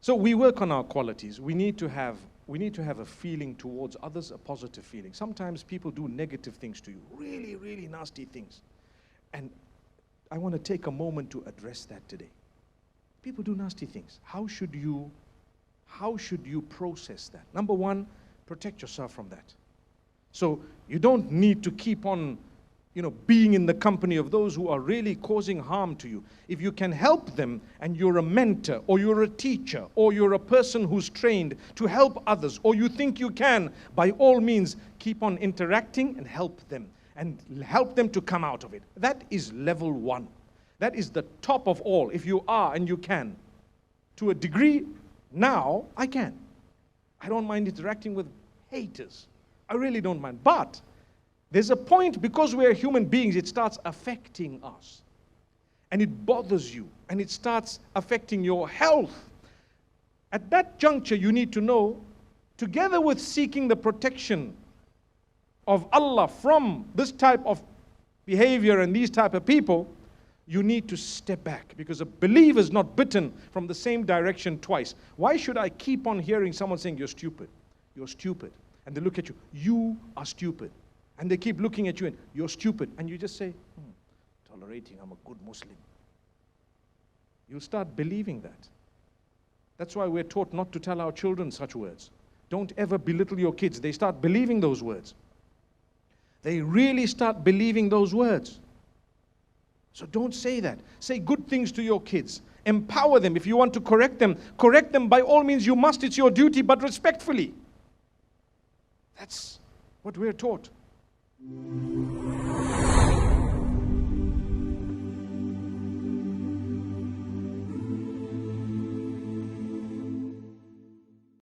So we work on our qualities. We need to have a feeling towards others, a positive feeling. Sometimes people do negative things to you, really, really nasty things. And I want to take a moment to address that today. People do nasty things. How should you process that? Number one, protect yourself from that. So you don't need to keep on, being in the company of those who are really causing harm to you. If you can help them and you're a mentor or you're a teacher or you're a person who's trained to help others or you think you can, by all means, keep on interacting and help them to come out of it. That is level one. That is the top of all. If you are and you can. To a degree, now I can. I don't mind interacting with haters. I really don't mind. But there's a point, because we're human beings, it starts affecting us. And it bothers you. And it starts affecting your health. At that juncture, you need to know, together with seeking the protection of Allah from this type of behavior and these type of people, you need to step back. Because a believer is not bitten from the same direction twice. Why should I keep on hearing someone saying, you're stupid? You're stupid. And they look at you, you are stupid. And they keep looking at you and you're stupid. And you just say, tolerating, I'm a good Muslim. You'll start believing that. That's why we're taught not to tell our children such words. Don't ever belittle your kids. They start believing those words. They really start believing those words. So don't say that. Say good things to your kids. Empower them. If you want to correct them by all means. You must. It's your duty, but respectfully. That's what we're taught.